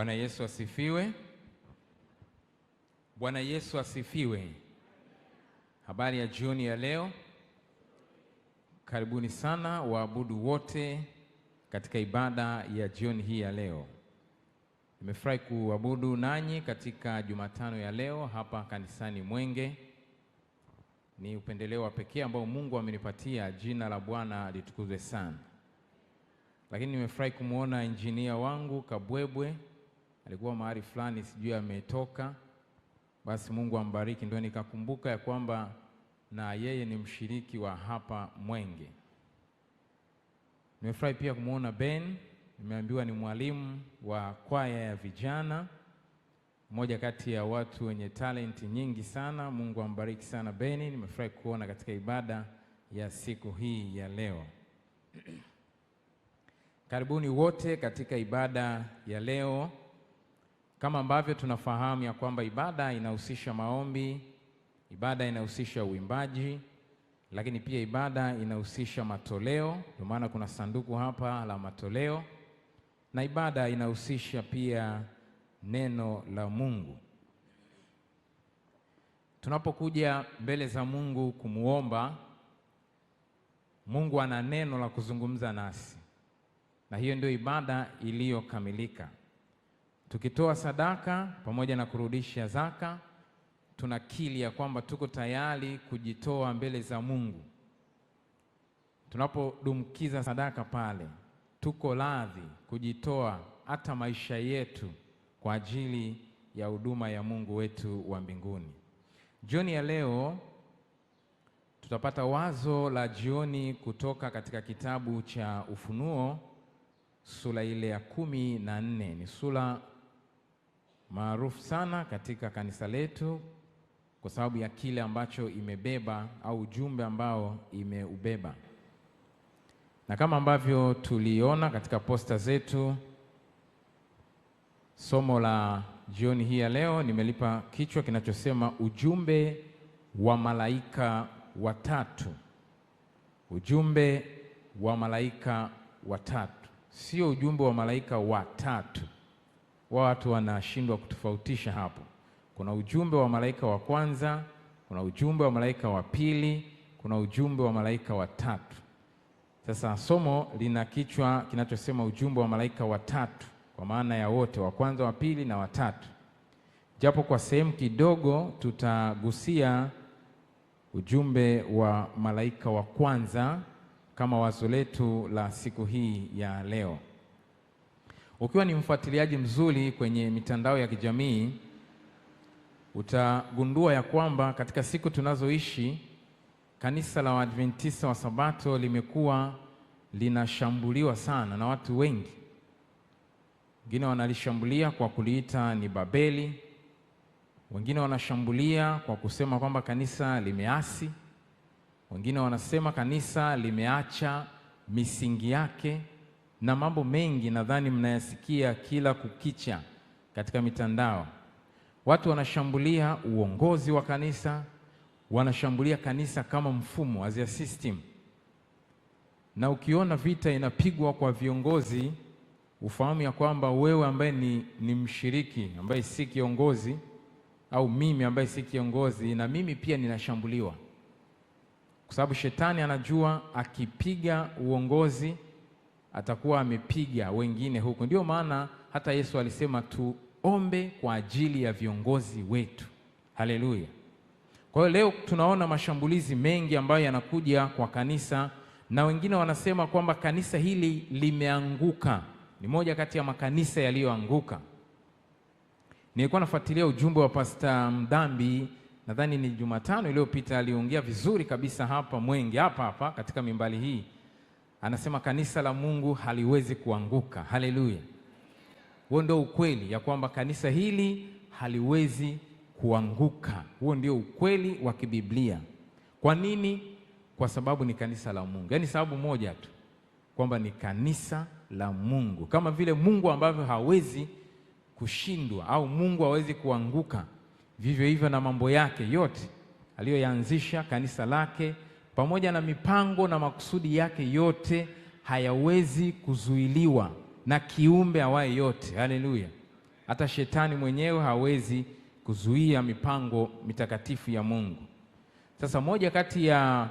Bwana Yesu asifiwe. Bwana Yesu asifiwe. Habari ya jioni ya leo. Karibuni sana waabudu wote katika ibada ya jioni hii ya leo. Nimefurahi kuabudu nanyi katika Jumatano ya leo hapa kanisani Mwenge. Ni upendeleo wa pekee ambao Mungu amenipatia. Jina la Bwana litukuzwe sana. Lakini nimefurahi kumuona injinia wangu Kabwebwe, alikuwa mahali fulani sijui ametoka. Basi Mungu ambariki. Ndio nikakumbuka ya kwamba na yeye ni mshiriki wa hapa Mwenge. Nimefurahi pia kumuona Ben, nimeambiwa ni mwalimu wa kwaya ya vijana, mmoja kati ya watu wenye talenti nyingi sana. Mungu ambariki sana Beni. Nimefurahi kuona katika ibada ya siku hii ya leo. Karibuni wote katika ibada ya leo. Kama ambavyo tunafahamu ya kwamba ibada inahusisha maombi, ibada inahusisha uimbaji, lakini pia ibada inahusisha matoleo. Ndio maana kuna sanduku hapa la matoleo, na ibada inahusisha pia neno la Mungu. Tunapokuja mbele za Mungu kumuomba, Mungu ana neno la kuzungumza nasi, na hiyo ndio ibada iliyokamilika. Tukitoa sadaka pamoja na kurudisha zaka, tunakiri ya kwamba tuko tayari kujitoa mbele za Mungu. Tunapodumkiza sadaka pale, tuko radhi kujitoa hata maisha yetu kwa ajili ya huduma ya Mungu wetu wa mbinguni. Jioni ya leo tutapata wazo la jioni kutoka katika kitabu cha Ufunuo sura ile ya 14. Ni sura maarufu sana katika kanisa letu kwa sababu ya kile ambacho imebeba au ujumbe ambao imeubeba. Na kama ambavyo tuliona katika posta zetu, somo la jioni hii ya leo nimelipa kichwa kinachosema ujumbe wa malaika watatu. Ujumbe wa malaika watatu. Sio ujumbe wa malaika watatu. Watu wanashindwa kutofautisha hapo. Kuna ujumbe wa malaika wa kwanza, kuna ujumbe wa malaika wa pili, kuna ujumbe wa malaika watatu. Sasa somo lina kichwa kinachosema ujumbe wa malaika watatu, kwa maana ya wote, wa kwanza, wa pili na watatu. Japo kwa sehemu kidogo tutagusia ujumbe wa malaika wa kwanza kama wazo letu la siku hii ya leo. Ukiwa ni mfuatiliaji mzuri kwenye mitandao ya kijamii, utagundua ya kwamba katika siku tunazoishi kanisa la Waadventista wa Sabato limekuwa linashambuliwa sana na watu wengi. Wengine wanalishambulia kwa kuliita ni Babeli. Wengine wanashambulia kwa kusema kwamba kanisa limeasi. Wengine wanasema kanisa limeacha misingi yake, na mambo mengi nadhani mnayasikia kila kukicha katika mitandao. Watu wanashambulia uongozi wa kanisa, wanashambulia kanisa kama mfumo, as a system. Na ukiona vita inapigwa kwa viongozi, ufahamu ya kwamba wewe ambaye ni mshiriki, ambaye si kiongozi, au mimi ambaye si kiongozi, na mimi pia ninashambuliwa. Kwa sababu shetani anajua akipiga uongozi atakuwa amepiga wengine huko. Ndio maana hata Yesu alisema tuombe kwa ajili ya viongozi wetu. Haleluya. Kwa hiyo leo tunaona mashambulizi mengi ambayo yanakuja kwa kanisa, na wengine wanasema kwamba kanisa hili limeanguka. Ni moja kati ya makanisa yaliyoanguka. Nilikuwa nafuatilia ujumbe wa Pastor Mdambi, nadhani ni Jumatano iliyopita, aliongea vizuri kabisa hapa Mwenge, hapa katika mimbali hii. Anasema kanisa la Mungu haliwezi kuanguka. Haleluya. Huo ndio ukweli ya kwamba kanisa hili haliwezi kuanguka. Huo ndio ukweli wa kibiblia. Kwa nini? Kwa sababu ni kanisa la Mungu. Yaani sababu moja tu, kwamba ni kanisa la Mungu. Kama vile Mungu ambavyo hawezi kushindwa au Mungu hawezi kuanguka, vivyo hivyo na mambo yake yote aliyoyaanzisha, kanisa lake pamoja na mipango na makusudi yake yote hayawezi kuzuiliwa na kiumbe awaye yote. Haleluya. Hata shetani mwenyewe hawezi kuzuia mipango mitakatifu ya Mungu. Sasa moja kati ya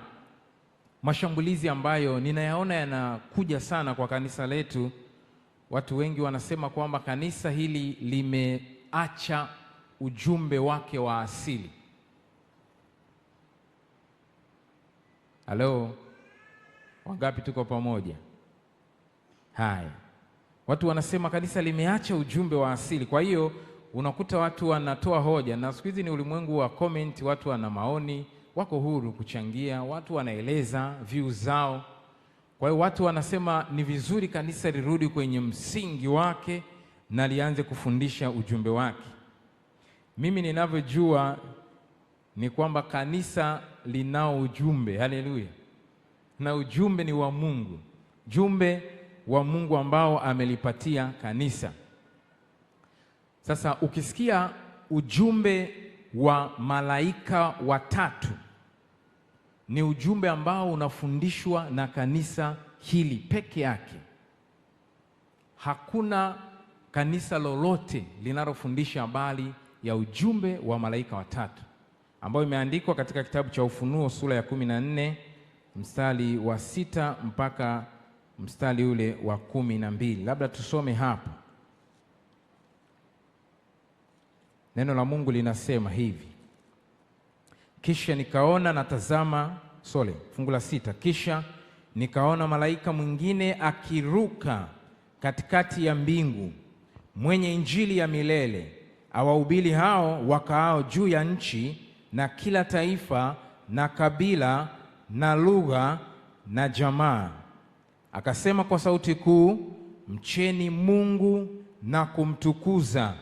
mashambulizi ambayo ninayaona yanakuja sana kwa kanisa letu, watu wengi wanasema kwamba kanisa hili limeacha ujumbe wake wa asili. Halo, wangapi tuko pamoja? Haya, watu wanasema kanisa limeacha ujumbe wa asili. Kwa hiyo unakuta watu wanatoa hoja, na siku hizi ni ulimwengu wa comment, watu wana maoni, wako huru kuchangia, watu wanaeleza views zao. Kwa hiyo watu wanasema ni vizuri kanisa lirudi kwenye msingi wake na lianze kufundisha ujumbe wake. Mimi ninavyojua ni kwamba kanisa linao ujumbe. Haleluya. Na ujumbe ni wa Mungu, ujumbe wa Mungu ambao amelipatia kanisa. Sasa ukisikia ujumbe wa malaika watatu, ni ujumbe ambao unafundishwa na kanisa hili peke yake. Hakuna kanisa lolote linalofundisha habari ya ujumbe wa malaika watatu, ambao imeandikwa katika kitabu cha Ufunuo sura ya 14 mstari wa 6 mpaka mstari ule wa 12. Labda tusome hapa. Neno la Mungu linasema hivi: kisha nikaona na tazama, fungu la 6, kisha nikaona malaika mwingine akiruka katikati ya mbingu, mwenye injili ya milele, awahubiri hao wakaao juu ya nchi, na kila taifa na kabila na lugha na jamaa. Akasema kwa sauti kuu, mcheni Mungu na kumtukuza,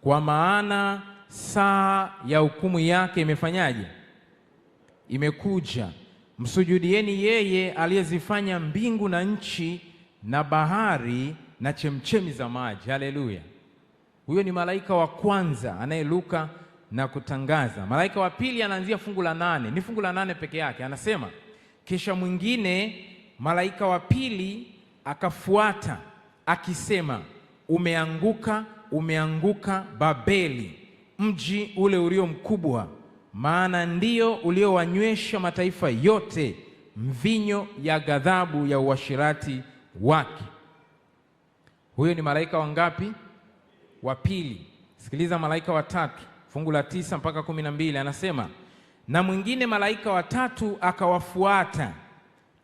kwa maana saa ya hukumu yake imefanyaje? Imekuja. Msujudieni yeye aliyezifanya mbingu na nchi na bahari na chemchemi za maji. Haleluya. Huyo ni malaika wa kwanza anayeluka na kutangaza. Malaika wa pili anaanzia fungu la 8, ni fungu la 8 peke yake. Anasema, kisha mwingine malaika wa pili akafuata akisema, umeanguka, umeanguka Babeli, mji ule ulio mkubwa, maana ndio uliowanywesha mataifa yote mvinyo ya ghadhabu ya uasherati wake. Huyo ni malaika wangapi? Wa pili. Sikiliza malaika wa tatu, fungu la 9 mpaka 12, anasema, na mwingine malaika wa tatu akawafuata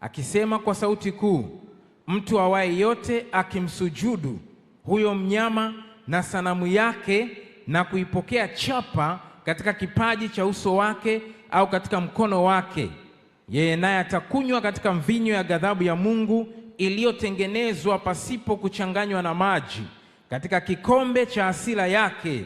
akisema kwa sauti kuu, mtu awaye yote akimsujudu huyo mnyama na sanamu yake na kuipokea chapa katika kipaji cha uso wake au katika mkono wake, yeye naye atakunywa katika mvinyo ya ghadhabu ya Mungu iliyotengenezwa pasipo kuchanganywa na maji, katika kikombe cha hasira yake,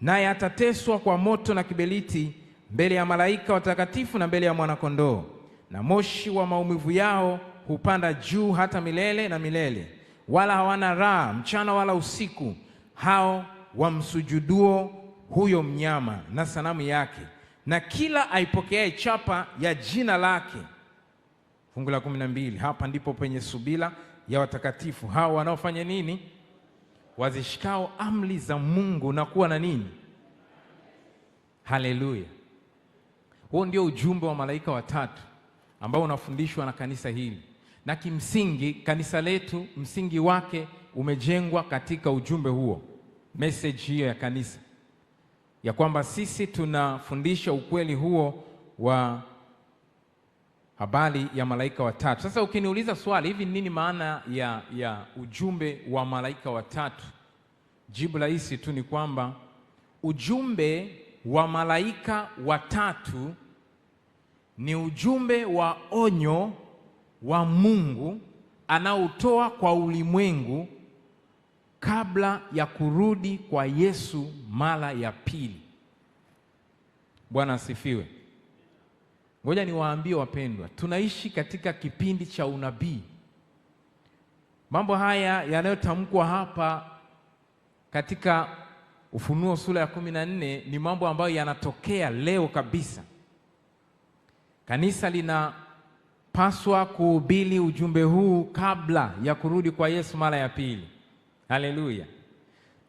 naye atateswa kwa moto na kiberiti mbele ya malaika watakatifu na mbele ya Mwana-Kondoo, na moshi wa maumivu yao hupanda juu hata milele na milele, wala hawana raha mchana wala usiku, hao wamsujuduo huyo mnyama na sanamu yake, na kila aipokeaye chapa ya jina lake. Fungu la 12, hapa ndipo penye subira ya watakatifu hao wanaofanya nini? Wazishikao amri za Mungu na kuwa na nini? Haleluya. Huo ndio ujumbe wa malaika watatu ambao unafundishwa na kanisa hili, na kimsingi kanisa letu msingi wake umejengwa katika ujumbe huo. Message hiyo ya kanisa ya kwamba sisi tunafundisha ukweli huo wa habari ya malaika watatu. Sasa ukiniuliza swali, hivi nini maana ya ujumbe wa malaika watatu? Jibu rahisi tu ni kwamba ujumbe wa malaika watatu ni ujumbe wa onyo wa Mungu anaotoa kwa ulimwengu kabla ya kurudi kwa Yesu mara ya pili. Bwana asifiwe. Ngoja niwaambie wapendwa, tunaishi katika kipindi cha unabii. Mambo haya yanayotamkwa hapa katika Ufunuo sura ya 14 ni mambo ambayo yanatokea leo kabisa. Kanisa linapaswa kuhubiri ujumbe huu kabla ya kurudi kwa Yesu mara ya pili. Haleluya.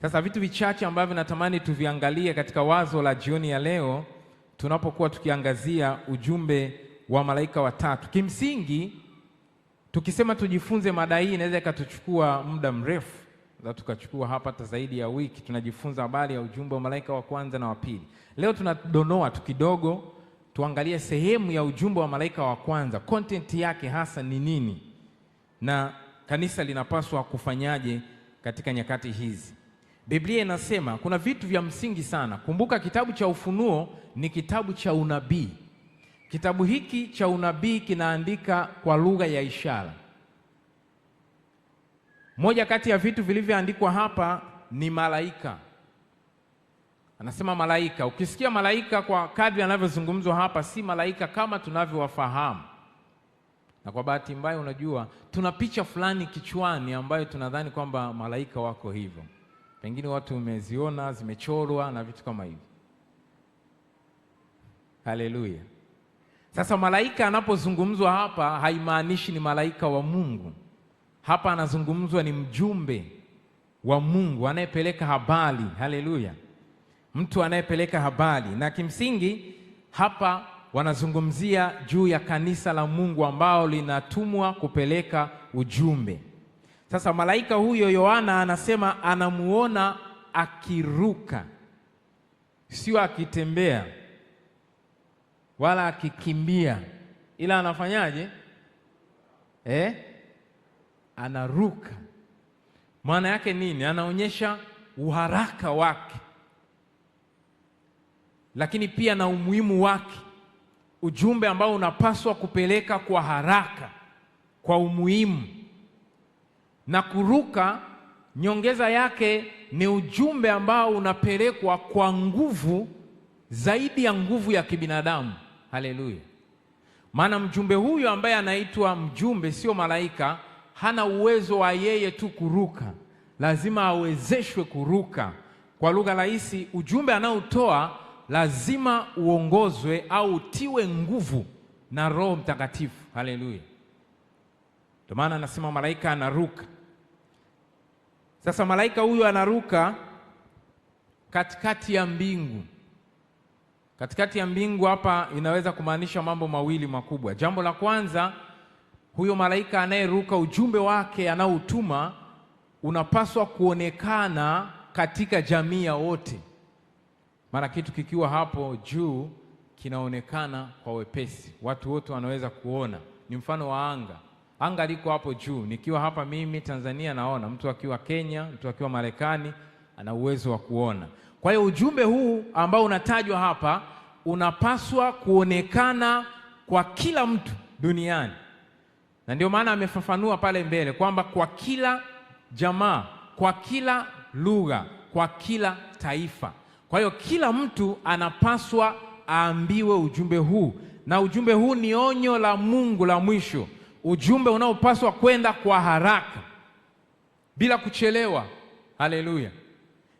Sasa vitu vichache ambavyo natamani tuviangalie katika wazo la jioni ya leo tunapokuwa tukiangazia ujumbe wa malaika watatu. Kimsingi tukisema tujifunze mada hii inaweza ikatuchukua muda mrefu, na tukachukua hapa zaidi ya wiki tunajifunza habari ya ujumbe wa malaika wa kwanza na wa pili. Leo tunadonoa tu kidogo, tuangalie sehemu ya ujumbe wa malaika wa kwanza, content yake hasa ni nini na kanisa linapaswa kufanyaje katika nyakati hizi. Biblia inasema kuna vitu vya msingi sana. Kumbuka kitabu cha Ufunuo ni kitabu cha unabii. Kitabu hiki cha unabii kinaandika kwa lugha ya ishara. Moja kati ya vitu vilivyoandikwa hapa ni malaika. Anasema malaika. Ukisikia malaika kwa kadri anavyozungumzwa hapa, si malaika kama tunavyowafahamu. Na kwa bahati mbaya, unajua tuna picha fulani kichwani ambayo tunadhani kwamba malaika wako hivyo. Pengine watu umeziona zimechorwa na vitu kama hivyo. Haleluya. Sasa malaika anapozungumzwa hapa haimaanishi ni malaika wa Mungu. Hapa anazungumzwa ni mjumbe wa Mungu anayepeleka habari. Haleluya. Mtu anayepeleka habari, na kimsingi hapa wanazungumzia juu ya kanisa la Mungu ambao linatumwa kupeleka ujumbe. Sasa malaika huyo Yohana anasema anamuona akiruka, sio akitembea wala akikimbia, ila anafanyaje? Anaruka. Maana yake nini? Anaonyesha uharaka wake, lakini pia na umuhimu wake, ujumbe ambao unapaswa kupeleka kwa haraka, kwa umuhimu. Na kuruka, nyongeza yake ni ujumbe ambao unapelekwa kwa nguvu zaidi ya nguvu ya kibinadamu. Haleluya. Maana mjumbe huyu ambaye anaitwa mjumbe, sio malaika, hana uwezo wa yeye tu kuruka, lazima awezeshwe kuruka. Kwa lugha rahisi, ujumbe anaotoa lazima uongozwe au utiwe nguvu na Roho Mtakatifu. Haleluya. Ndio maana anasema malaika anaruka. Sasa malaika huyu anaruka katikati ya mbingu. Katikati ya mbingu hapa inaweza kumaanisha mambo mawili makubwa. Jambo la kwanza, huyo malaika anayeruka, ujumbe wake anaoutuma unapaswa kuonekana katika jamii ya wote. Maana kitu kikiwa hapo juu kinaonekana kwa wepesi, watu wote wanaweza kuona. Ni mfano wa anga. Anga liko hapo juu. Nikiwa hapa mimi Tanzania naona, mtu akiwa Kenya, mtu akiwa Marekani ana uwezo wa kuona. Kwa hiyo ujumbe huu ambao unatajwa hapa unapaswa kuonekana kwa kila mtu duniani. Na ndio maana amefafanua pale mbele kwamba kwa kila jamaa, kwa kila lugha, kwa kila taifa. Kwa hiyo kila mtu anapaswa aambiwe ujumbe huu, na ujumbe huu ni onyo la Mungu la mwisho, ujumbe unaopaswa kwenda kwa haraka bila kuchelewa. Haleluya.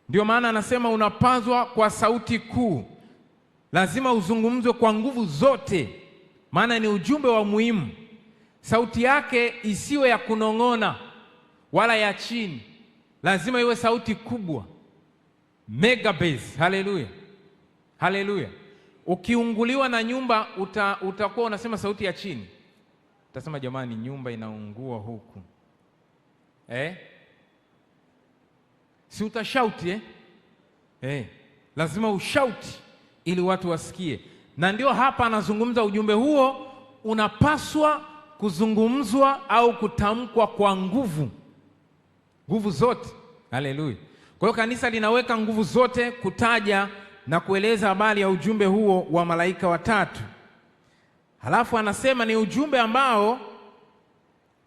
Ndio maana anasema unapaswa kwa sauti kuu, lazima uzungumzwe kwa nguvu zote, maana ni ujumbe wa muhimu. Sauti yake isiwe ya kunong'ona wala ya chini, lazima iwe sauti kubwa, mega bass. Haleluya. Haleluya. Ukiunguliwa na nyumba utakuwa unasema sauti ya chini, utasema jamani, nyumba inaungua huku. Si utashauti lazima ushauti ili watu wasikie. Na ndio hapa anazungumza ujumbe huo unapaswa kuzungumzwa au kutamkwa kwa nguvu, nguvu zote. Haleluya. Kwa hiyo kanisa linaweka nguvu zote kutaja na kueleza habari ya ujumbe huo wa malaika watatu. Halafu anasema ni ujumbe ambao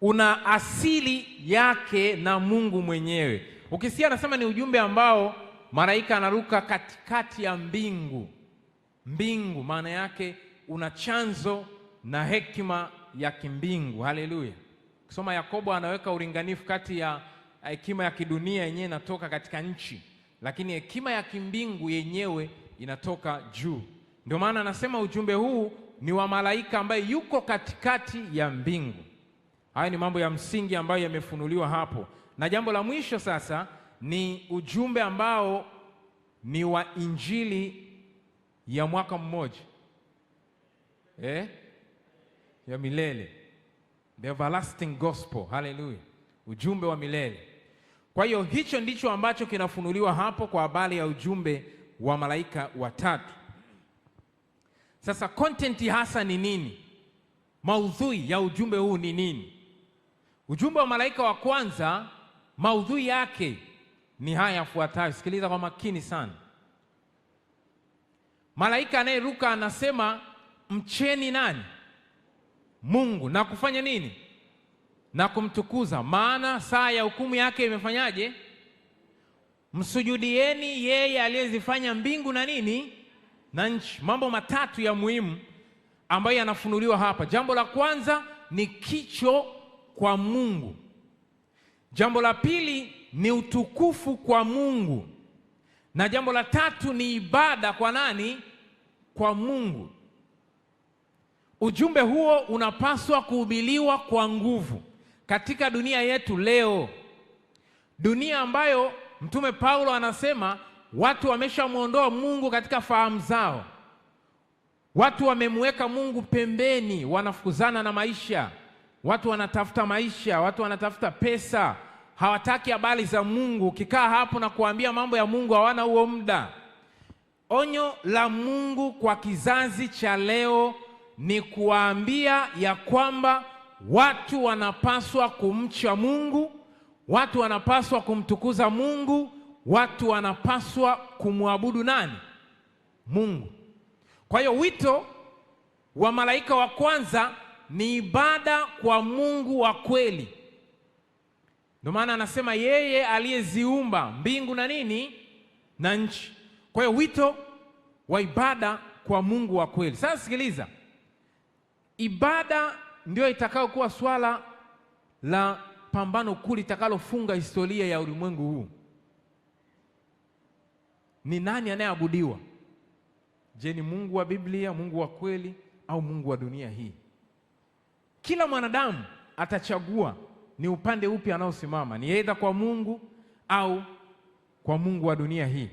una asili yake na Mungu mwenyewe. Ukisikia anasema ni ujumbe ambao malaika anaruka katikati ya mbingu. Mbingu maana yake una chanzo na hekima ya kimbingu. Haleluya. Kusoma Yakobo anaweka ulinganifu kati ya hekima ya kidunia yenyewe inatoka katika nchi, lakini hekima ya kimbingu yenyewe inatoka juu. Ndio maana anasema ujumbe huu ni wa malaika ambaye yuko katikati ya mbingu. Haya ni mambo ya msingi ambayo yamefunuliwa hapo. Na jambo la mwisho sasa ni ujumbe ambao ni wa injili ya mwaka mmoja, ya milele, the everlasting gospel. Hallelujah, ujumbe wa milele. Kwa hiyo hicho ndicho ambacho kinafunuliwa hapo kwa habari ya ujumbe wa malaika watatu. Sasa content hasa ni nini? Maudhui ya ujumbe huu ni nini? Ujumbe wa malaika wa kwanza, maudhui yake ni haya yafuatayo. Sikiliza kwa makini sana. Malaika anayeruka anasema, mcheni nani? Mungu, na kufanya nini? Na kumtukuza, maana saa ya hukumu yake imefanyaje? Msujudieni yeye aliyezifanya mbingu na nini? Na nchi. Mambo matatu ya muhimu ambayo yanafunuliwa hapa. Jambo la kwanza ni kicho kwa Mungu. Jambo la pili ni utukufu kwa Mungu, na jambo la tatu ni ibada kwa nani? Kwa Mungu. Ujumbe huo unapaswa kuhubiriwa kwa nguvu katika dunia yetu leo, dunia ambayo Mtume Paulo anasema watu wameshamwondoa Mungu katika fahamu zao. Watu wamemweka Mungu pembeni, wanafukuzana na maisha. Watu wanatafuta maisha, watu wanatafuta pesa, hawataki habari za Mungu. Ukikaa hapo na kuambia mambo ya Mungu hawana huo muda. Onyo la Mungu kwa kizazi cha leo ni kuwaambia ya kwamba watu wanapaswa kumcha Mungu, watu wanapaswa kumtukuza Mungu, watu wanapaswa kumwabudu nani? Mungu. Kwa hiyo wito wa malaika wa kwanza ni ibada kwa Mungu wa kweli. Ndio maana anasema yeye aliyeziumba mbingu na nini? Na nchi. Kwa hiyo wito wa ibada kwa Mungu wa kweli. Sasa sikiliza, ibada ndio itakayokuwa swala la pambano kuu litakalofunga historia ya ulimwengu huu. Ni nani anayeabudiwa? Je, ni Mungu wa Biblia, Mungu wa kweli, au Mungu wa dunia hii? Kila mwanadamu atachagua ni upande upi anaosimama, ni aidha kwa Mungu au kwa Mungu wa dunia hii.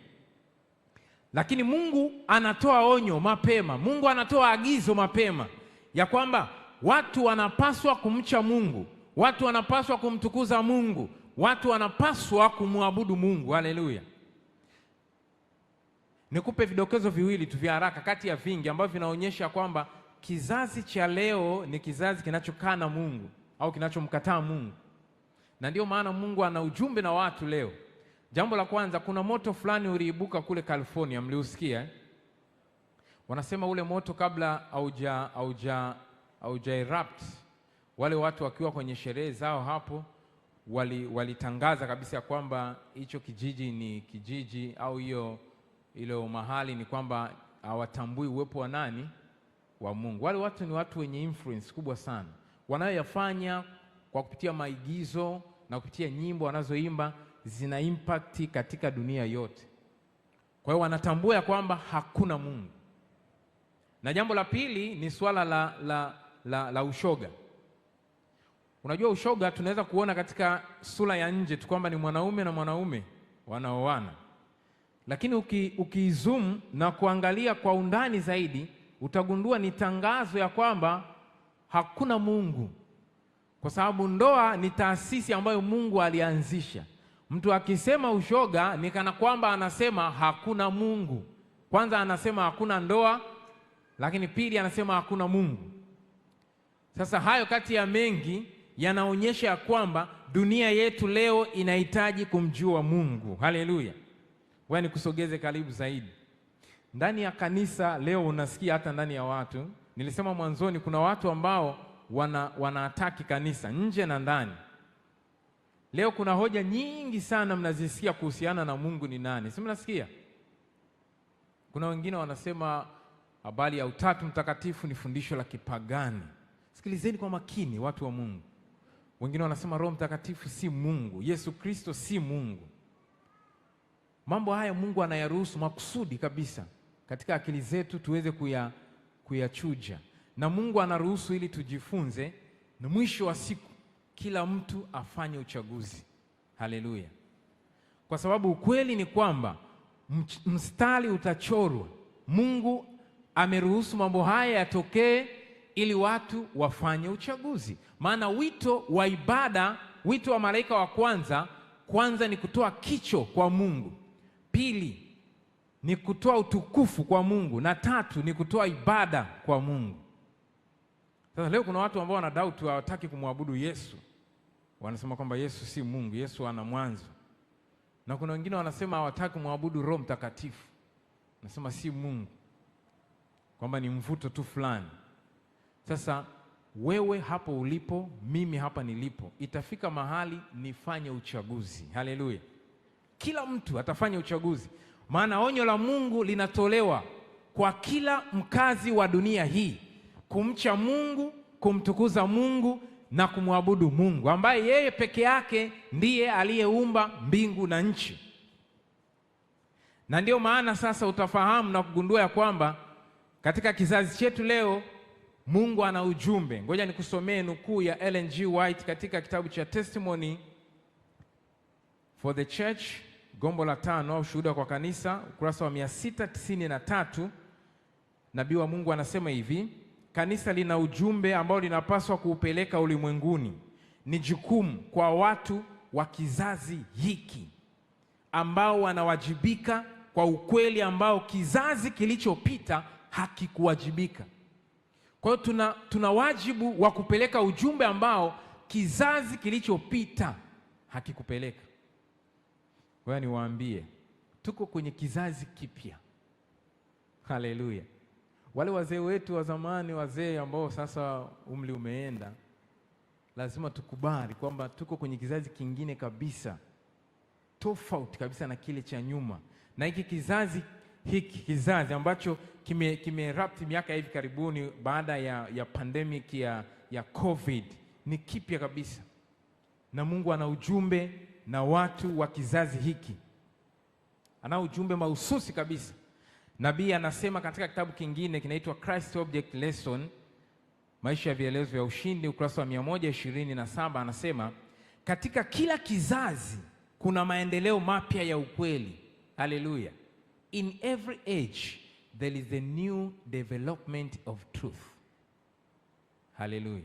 Lakini Mungu anatoa onyo mapema, Mungu anatoa agizo mapema ya kwamba watu wanapaswa kumcha Mungu, watu wanapaswa kumtukuza Mungu, watu wanapaswa kumwabudu Mungu. Haleluya. Nikupe vidokezo viwili tu vya haraka kati ya vingi ambavyo vinaonyesha kwamba kizazi cha leo ni kizazi kinachokaa na Mungu au kinachomkataa Mungu, na ndio maana Mungu ana ujumbe na watu leo. Jambo la kwanza, kuna moto fulani uliibuka kule California, mliusikia? Wanasema ule moto kabla hauja erupt, wale watu wakiwa kwenye sherehe zao hapo walitangaza kabisa kwamba hicho kijiji ni kijiji au ile mahali ni kwamba hawatambui uwepo wa nani? Wa Mungu. Wale watu ni watu wenye influence kubwa sana, wanayoyafanya kwa kupitia maigizo na kupitia nyimbo wanazoimba zina impact katika dunia yote. Kwa hiyo wanatambua kwamba hakuna Mungu. Na jambo la pili ni swala la ushoga. Unajua ushoga tunaweza kuona katika sura ya nje tu kwamba ni mwanaume na mwanaume wanaoana, lakini ukizoom na kuangalia kwa undani zaidi utagundua ni tangazo ya kwamba hakuna Mungu, kwa sababu ndoa ni taasisi ambayo Mungu alianzisha. Mtu akisema ushoga ni kana kwamba anasema hakuna Mungu. Kwanza anasema hakuna ndoa, lakini pili anasema hakuna Mungu. Sasa hayo kati ya mengi yanaonyesha ya kwamba dunia yetu leo inahitaji kumjua Mungu. Haleluya. Wewe nikusogeze karibu zaidi. Ndani ya kanisa leo unasikia hata ndani ya watu, nilisema mwanzoni kuna watu ambao wanaataki kanisa nje na ndani. Leo kuna hoja nyingi sana mnazisikia kuhusiana na Mungu ni nani. Si mnasikia? Kuna wengine wanasema habari ya Utatu Mtakatifu ni fundisho la kipagani. Sikilizeni kwa makini watu wa Mungu. Wengine wanasema Roho Mtakatifu si Mungu, Yesu Kristo si Mungu. Mambo haya Mungu anayaruhusu makusudi kabisa katika akili zetu tuweze kuyachuja, na Mungu anaruhusu ili tujifunze, na mwisho wa siku kila mtu afanye uchaguzi. Haleluya. kwa sababu ukweli ni kwamba mstari utachorwa. Mungu ameruhusu mambo haya yatokee ili watu wafanye uchaguzi. Maana wito wa ibada, wito wa malaika wa kwanza ni kutoa kicho kwa Mungu, pili ni kutoa utukufu kwa Mungu, na tatu ni kutoa ibada kwa Mungu. Sasa leo kuna watu ambao wana doubt, hawataki kumwabudu Yesu. Wanasema kwamba Yesu si Mungu, Yesu ana mwanzo. Na kuna wengine wanasema hawataki kumwabudu Roho Mtakatifu. Wanasema si Mungu, kwamba ni mvuto tu fulani. Sasa wewe hapo ulipo, mimi hapa nilipo, itafika mahali nifanye uchaguzi. Haleluya. Kila mtu atafanya uchaguzi. Maana onyo la Mungu linatolewa kwa kila mkazi wa dunia hii, kumcha Mungu, kumtukuza Mungu na kumwabudu Mungu ambaye yeye peke yake ndiye aliyeumba mbingu na nchi. Na ndio maana sasa utafahamu na kugundua ya kwamba katika kizazi chetu leo Mungu ana ujumbe. Ngoja nikusomee nukuu ya Ellen G. White katika kitabu cha Testimony for the Church, gombo la 5 au shuhuda kwa kanisa, ukurasa wa 693. Nabii wa Mungu anasema hivi: kanisa lina ujumbe ambao linapaswa kuupeleka ulimwenguni. Ni jukumu kwa watu wa kizazi hiki ambao wanawajibika kwa ukweli ambao kizazi kilichopita hakikuwajibika. Kwa hiyo tuna wajibu wa kupeleka ujumbe ambao kizazi kilichopita hakikupeleka. Wewe niwaambie, tuko kwenye kizazi kipya. Haleluya. Wale wazee wetu wa zamani, wazee ambao sasa umri umeenda, lazima tukubali kwamba tuko kwenye kizazi kingine kabisa, tofauti kabisa na kile cha nyuma. Na hiki kizazi ambacho kimerapti miaka hivi karibuni baada ya pandemic ya COVID ni kipya kabisa. Na Mungu ana ujumbe na watu wa kizazi hiki. Ana ujumbe mahususi kabisa. Nabii anasema katika kitabu kingine kinaitwa Christ Object Lesson, maisha ya vielezo vya ushindi, ukurasa wa 127, anasema katika kila kizazi kuna maendeleo mapya ya ukweli. Haleluya. In every age there is a new development of truth. Haleluya.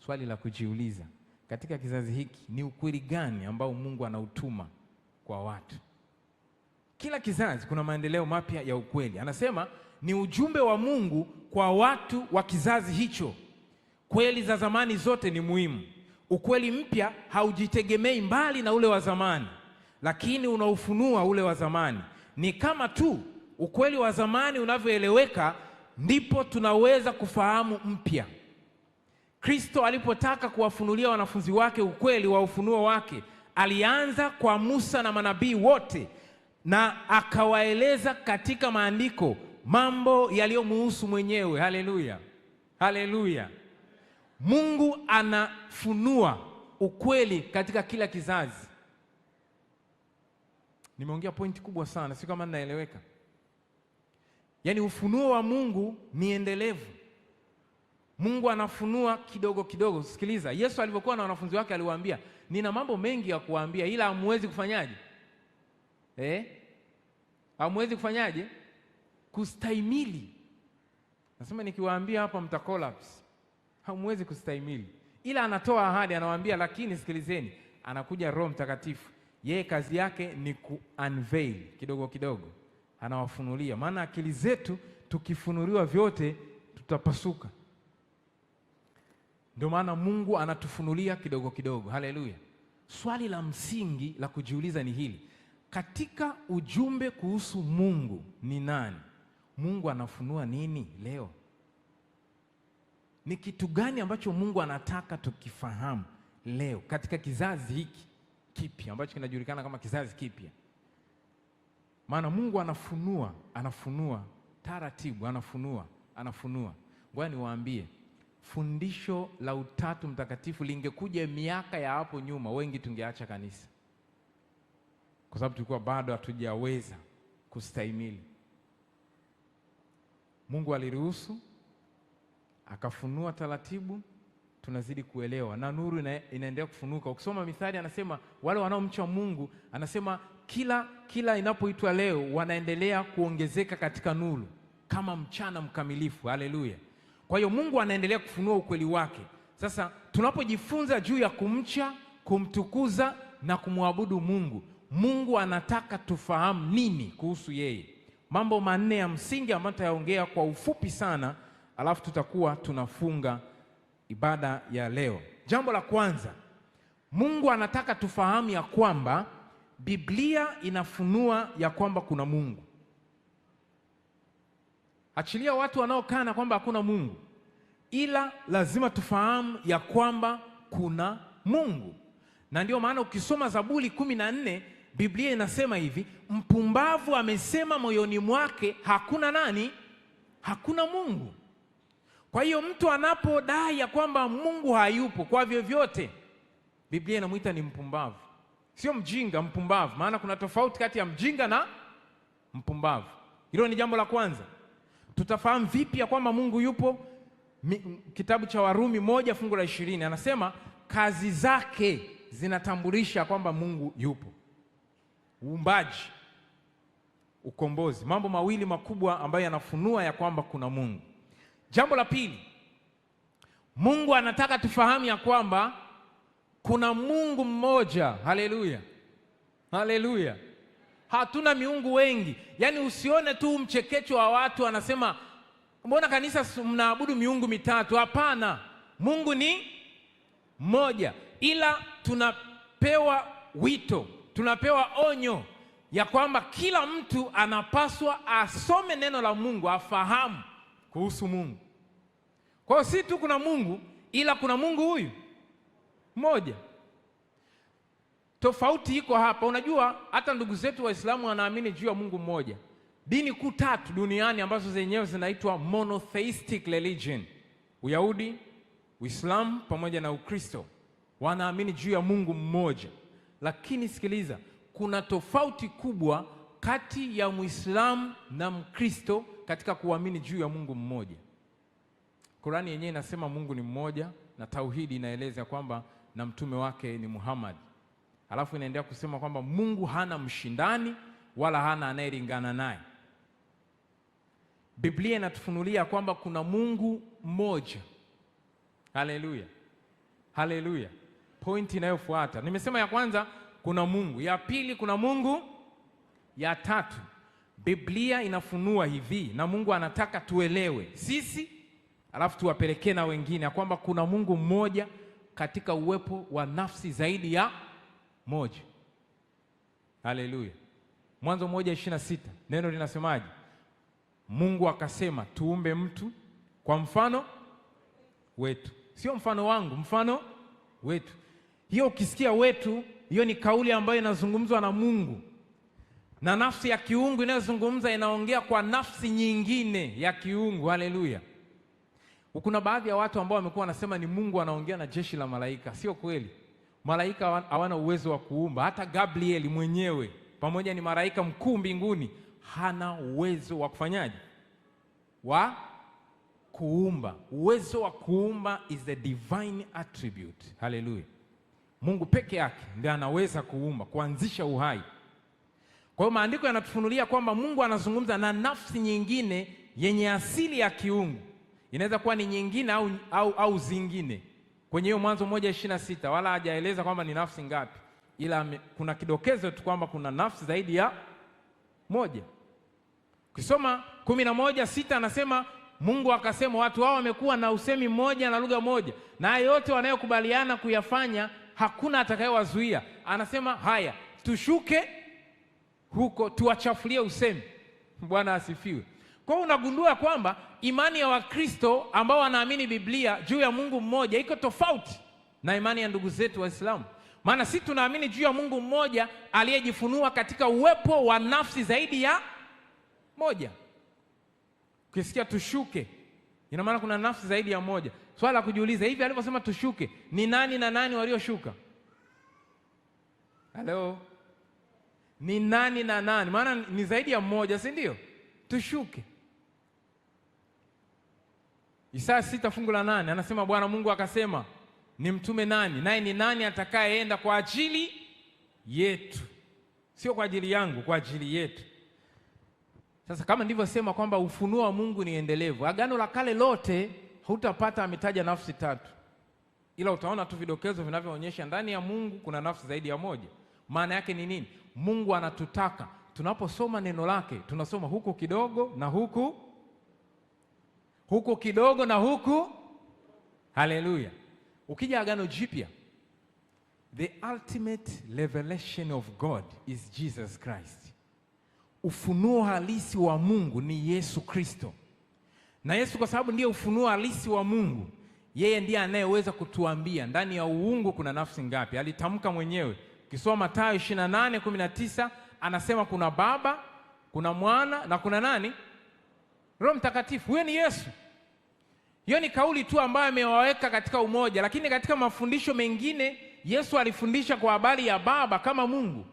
Swali la kujiuliza, katika kizazi hiki ni ukweli gani ambao Mungu anautuma kwa watu? Kila kizazi kuna maendeleo mapya ya ukweli. Anasema ni ujumbe wa Mungu kwa watu wa kizazi hicho. Kweli za zamani zote ni muhimu. Ukweli mpya haujitegemei mbali na ule wa zamani, lakini unaufunua ule wa zamani. Ni kama tu ukweli wa zamani unavyoeleweka, ndipo tunaweza kufahamu mpya. Kristo alipotaka kuwafunulia wanafunzi wake ukweli wa ufunuo wake, alianza kwa Musa na manabii wote, na akawaeleza katika maandiko mambo yaliyomuhusu mwenyewe. Haleluya. Haleluya. Mungu anafunua ukweli katika kila kizazi. Nimeongea pointi kubwa sana, si kama ninaeleweka? Yaani ufunuo wa Mungu ni endelevu. Mungu anafunua kidogo kidogo. Sikiliza, Yesu alipokuwa na wanafunzi wake aliwaambia, nina mambo mengi ya kuwaambia ila hamwezi kufanyaje? Hamwezi kufanyaje? Kustahimili. Nasema nikiwaambia hapa mta collapse. Hamwezi kustahimili. Ila anatoa ahadi, anawaambia lakini sikilizeni, anakuja Roho Mtakatifu. Yeye kazi yake ni ku-unveil kidogo kidogo. Anawafunulia. Maana akili zetu tukifunuliwa vyote tutapasuka. Ndio maana Mungu anatufunulia kidogo kidogo. Haleluya. Swali la msingi la kujiuliza ni hili: katika ujumbe kuhusu Mungu ni nani, Mungu anafunua nini leo? Ni kitu gani ambacho Mungu anataka tukifahamu leo katika kizazi hiki kipya ambacho kinajulikana kama kizazi kipya? Maana Mungu anafunua taratibu, anafunua. Ngoja niwaambie, fundisho la Utatu Mtakatifu lingekuja miaka ya hapo nyuma, wengi tungeacha kanisa, kwa sababu tulikuwa bado hatujaweza kustahimili. Mungu aliruhusu, akafunua taratibu, tunazidi kuelewa na nuru inaendelea kufunuka. Ukisoma Mithali anasema wale wanaomcha Mungu, anasema kila inapoitwa leo wanaendelea kuongezeka katika nuru kama mchana mkamilifu. Haleluya! Kwa hiyo Mungu anaendelea kufunua ukweli wake. Sasa tunapojifunza juu ya kumcha, kumtukuza na kumwabudu Mungu, Mungu anataka tufahamu nini kuhusu yeye. Mambo manne ya msingi ambayo tutayaongea kwa ufupi sana, alafu tutakuwa tunafunga ibada ya leo. Jambo la kwanza, Mungu anataka tufahamu ya kwamba Biblia inafunua ya kwamba kuna Mungu. Achilia watu wanaokana kwamba hakuna Mungu, ila lazima tufahamu ya kwamba kuna Mungu. Na ndio maana ukisoma Zaburi 14 Biblia inasema hivi, mpumbavu amesema moyoni mwake hakuna nani? Hakuna Mungu. Kwa hiyo mtu anapodai ya kwamba Mungu hayupo kwa vyovyote, Biblia inamuita ni mpumbavu. Sio mjinga, mpumbavu. Maana kuna tofauti kati ya mjinga na mpumbavu. Hilo ni jambo la kwanza. Tutafahamu vipi ya kwamba Mungu yupo? Kitabu cha Warumi 1:20 anasema kazi zake zinatambulisha kwamba Mungu yupo. Uumbaji, ukombozi, mambo mawili makubwa ambayo yanafunua ya kwamba kuna Mungu. Jambo la pili, Mungu anataka tufahamu ya kwamba kuna Mungu mmoja. Haleluya, haleluya. Hatuna miungu wengi. Yaani usione tu mchekecho wa watu anasema mbona kanisa mnaabudu miungu mitatu. Hapana, Mungu ni mmoja, ila tunapewa wito, tunapewa onyo ya kwamba kila mtu anapaswa asome neno la Mungu, afahamu kuhusu Mungu. Kwa hiyo si tu kuna Mungu, ila kuna Mungu huyu mmoja. Tofauti iko hapa. Unajua hata ndugu zetu Waislamu wanaamini juu ya Mungu mmoja. Dini kuu tatu duniani ambazo zenyewe zinaitwa monotheistic religion, Uyahudi, Uislamu pamoja na Ukristo, wanaamini juu ya Mungu mmoja. Lakini sikiliza, kuna tofauti kubwa kati ya Muislamu na Mkristo katika kuamini juu ya Mungu mmoja. Qurani yenyewe inasema Mungu ni mmoja, na tauhidi inaeleza kwamba na mtume wake ni Muhammad. Alafu inaendelea kusema kwamba Mungu hana mshindani wala hana anayelingana naye. Biblia inatufunulia kwamba kuna Mungu mmoja. Haleluya, haleluya. Point inayofuata, nimesema ya kwanza kuna Mungu, ya pili kuna Mungu, ya tatu Biblia inafunua hivi, na Mungu anataka tuelewe sisi alafu tuwapelekee na wengine ya kwamba kuna Mungu mmoja katika uwepo wa nafsi zaidi ya moja. Haleluya. Mwanzo 1:26 neno linasemaje? Mungu akasema tuumbe mtu kwa mfano wetu. Sio mfano wangu, mfano wetu. Hiyo ukisikia wetu, hiyo ni kauli ambayo inazungumzwa na Mungu, na nafsi ya kiungu inayozungumza inaongea kwa nafsi nyingine ya kiungu. Haleluya. Kuna baadhi ya watu ambao wamekuwa wanasema ni Mungu anaongea na jeshi la malaika. Sio kweli. Malaika hawana uwezo wa kuumba. Hata Gabriel mwenyewe pamoja ni malaika mkuu mbinguni, hana uwezo wa kufanyaje? Wa kuumba. Uwezo wa kuumba is the divine attribute. Haleluya. Mungu peke yake ndiye anaweza kuumba, kuanzisha uhai. Kwa hiyo maandiko yanatufunulia kwamba Mungu anazungumza na nafsi nyingine yenye asili ya kiungu. Inaweza kuwa ni nyingine au zingine. Kwenye hiyo Mwanzo 1:26 wala hajaeleza kwamba ni nafsi ngapi, ila kuna kidokezo tu kwamba kuna nafsi zaidi ya moja. Ukisoma 11:6 anasema Mungu akasema watu hao wamekuwa na usemi mmoja na lugha moja, na yote wanayokubaliana kuyafanya hakuna atakayewazuia. Anasema haya, tushuke huko tuwachafulie usemi. Bwana asifiwe. Kwa hiyo unagundua kwamba imani ya Wakristo ambao wanaamini Biblia juu ya Mungu mmoja iko tofauti na imani ya ndugu zetu Waislamu. Maana sisi tunaamini juu ya Mungu mmoja aliyejifunua katika uwepo wa nafsi zaidi ya moja. Ukisikia tushuke, ina maana kuna nafsi zaidi ya moja. Swala la kujiuliza, hivi aliposema tushuke, ni nani na nani walioshuka? Hello? Ni nani na nani? Maana ni zaidi ya mmoja, si ndio? Tushuke. Isaya 6:8 anasema Bwana Mungu akasema ni mtume nani, naye ni nani atakayeenda kwa ajili yetu? sio kwa ajili yangu, kwa ajili yetu. Sasa kama nilivyosema kwamba ufunuo wa Mungu ni endelevu, Agano la Kale lote hutapata ametaja nafsi tatu, ila utaona tu vidokezo vinavyoonyesha ndani ya Mungu kuna nafsi zaidi ya moja. Maana yake ni nini? Mungu anatutaka tunaposoma neno lake tunasoma huku kidogo na huku kidogo na huku. Haleluya! Ukija Agano Jipya, the ultimate revelation of God is Jesus Christ. Ufunuo halisi wa Mungu ni Yesu Kristo. Na Yesu kwa sababu ndiye ufunuo halisi wa Mungu, yeye ndiye anayeweza kutuambia ndani ya uungu kuna nafsi ngapi. Alitamka mwenyewe. Ukisoma Mathayo 28:19 anasema kuna Baba, kuna Mwana na kuna nani? Roho Mtakatifu. Huyo ni Yesu. Hiyo ni kauli tu ambayo amewaweka katika umoja, lakini katika mafundisho mengine Yesu alifundisha kwa habari ya Baba kama Mungu.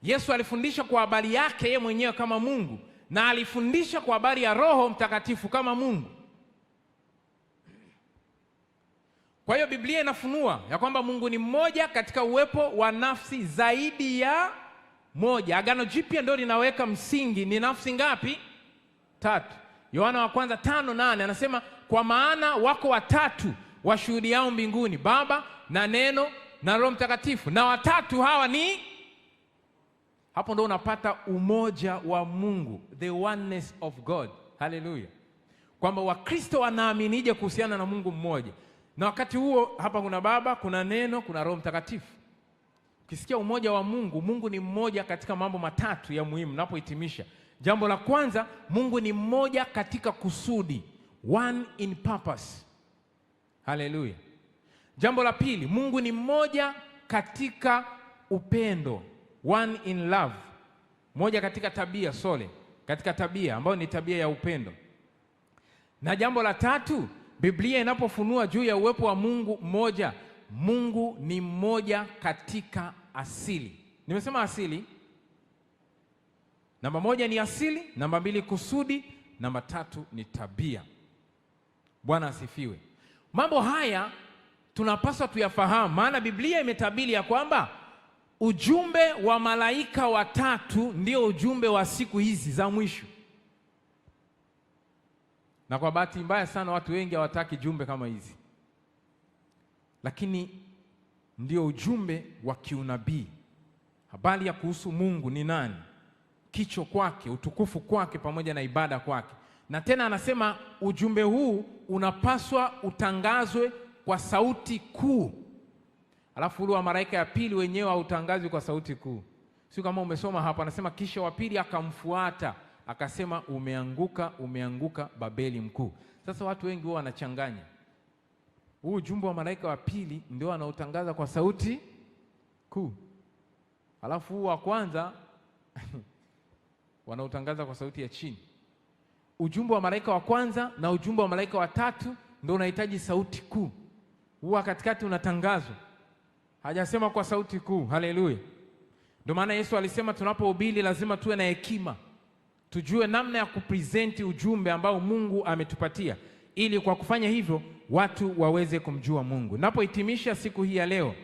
Yesu alifundisha kwa habari yake yeye mwenyewe kama Mungu, na alifundisha kwa habari ya Roho Mtakatifu kama Mungu. Kwa hiyo Biblia inafunua ya kwamba Mungu ni mmoja katika uwepo wa nafsi zaidi ya moja. Agano Jipya ndio linaweka msingi. Ni nafsi ngapi? Tatu. Yohana wa kwanza 5:8 anasema kwa maana wako watatu washuhudiao mbinguni, Baba na Neno na Roho Mtakatifu, na watatu hawa ni. Hapo ndo unapata umoja wa Mungu, the oneness of God. Haleluya! Kwamba Wakristo wanaaminije kuhusiana na Mungu mmoja, na wakati huo hapa kuna Baba, kuna Neno, kuna Roho Mtakatifu. Ukisikia umoja wa Mungu, Mungu ni mmoja katika mambo matatu ya muhimu. Napohitimisha, jambo la kwanza, Mungu ni mmoja katika kusudi, one in purpose. Haleluya! Jambo la pili, Mungu ni mmoja katika upendo, one in love. Moja katika tabia, katika tabia ambayo ni tabia ya upendo. Na jambo la tatu, Biblia inapofunua juu ya uwepo wa Mungu mmoja, Mungu ni mmoja katika asili. Nimesema asili. Namba moja ni asili, namba mbili kusudi, namba tatu ni tabia. Bwana asifiwe. Mambo haya tunapaswa tuyafahamu, maana Biblia imetabiri ya kwamba ujumbe wa malaika watatu ndio ujumbe wa siku hizi za mwisho. Na kwa bahati mbaya sana watu wengi hawataki jumbe kama hizi, lakini ndio ujumbe wa kiunabii, habari ya kuhusu Mungu ni nani, kicho kwake, utukufu kwake, pamoja na ibada kwake. Na tena anasema ujumbe huu unapaswa utangazwe kwa sauti kuu. Alafu ule wa malaika ya pili wenyewe hautangazwi kwa sauti kuu. Sio kama umesoma hapa, anasema kisha wa pili akamfuata akasema, umeanguka, umeanguka Babeli mkuu. Sasa watu wengi wao wanachanganya. Huu ujumbe wa malaika wa pili ndio anautangaza kwa sauti kuu, alafu huu wa kwanza wanautangaza kwa sauti ya chini. Ujumbe wa malaika wa kwanza na ujumbe wa malaika wa tatu ndio unahitaji sauti kuu. Huu katikati unatangazwa, hajasema kwa sauti kuu. Haleluya! Ndio maana Yesu alisema tunapohubiri lazima tuwe na hekima, tujue namna ya kupresenti ujumbe ambao Mungu ametupatia, ili kwa kufanya hivyo watu waweze kumjua Mungu. Napohitimisha siku hii ya leo,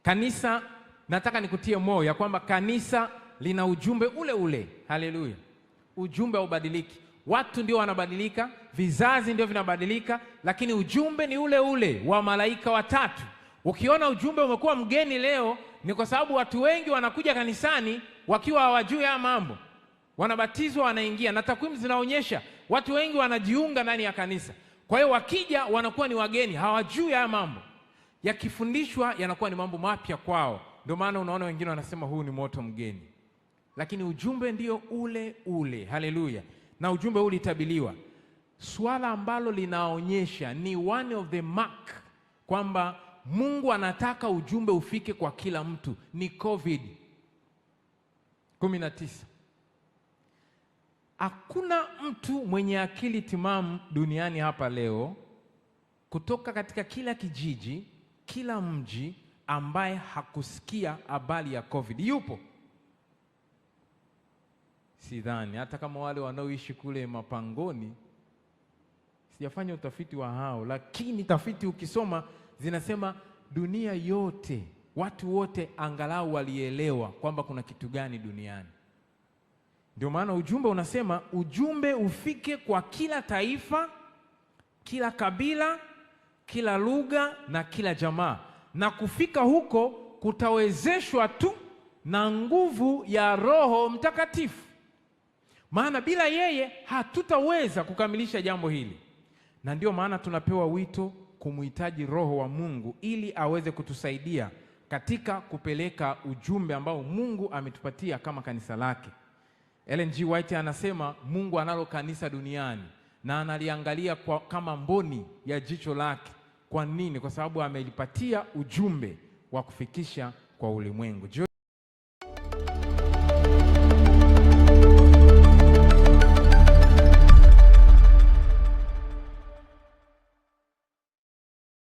kanisa, nataka nikutie moyo ya kwamba kanisa lina ujumbe ule ule. Haleluya! Ujumbe haubadiliki. Watu ndio wanabadilika, vizazi ndio vinabadilika, lakini ujumbe ni ule ule wa malaika watatu. Ukiona ujumbe umekuwa mgeni leo, ni kwa sababu watu wengi wanakuja kanisani wakiwa hawajui haya mambo, wanabatizwa, wanaingia, na takwimu zinaonyesha watu wengi wanajiunga ndani ya kanisa. Kwa hiyo wakija wanakuwa ni wageni, hawajui haya mambo. Yakifundishwa yanakuwa ni mambo mapya kwao. Ndio maana unaona wengine wanasema huu ni moto mgeni, lakini ujumbe ndio ule ule. Haleluya! Na ujumbe huu ulitabiliwa. Swala ambalo linaonyesha ni one of the mark kwamba Mungu anataka ujumbe ufike kwa kila mtu ni COVID-19. Hakuna mtu mwenye akili timamu duniani hapa leo, kutoka katika kila kijiji, kila mji, ambaye hakusikia habari ya COVID. Yupo? Sidhani. Hata kama wale wanaoishi kule mapangoni, sijafanya utafiti wa hao, lakini tafiti ukisoma zinasema dunia yote watu wote angalau walielewa kwamba kuna kitu gani duniani. Ndio maana ujumbe unasema ujumbe ufike kwa kila taifa, kila kabila, kila lugha na kila jamaa, na kufika huko kutawezeshwa tu na nguvu ya Roho Mtakatifu. Maana bila yeye hatutaweza kukamilisha jambo hili, na ndio maana tunapewa wito kumhitaji Roho wa Mungu ili aweze kutusaidia katika kupeleka ujumbe ambao Mungu ametupatia kama kanisa lake. Ellen G. White anasema Mungu analo kanisa duniani na analiangalia kama mboni ya jicho lake. Kwa nini? Kwa sababu amelipatia ujumbe wa kufikisha kwa ulimwengu.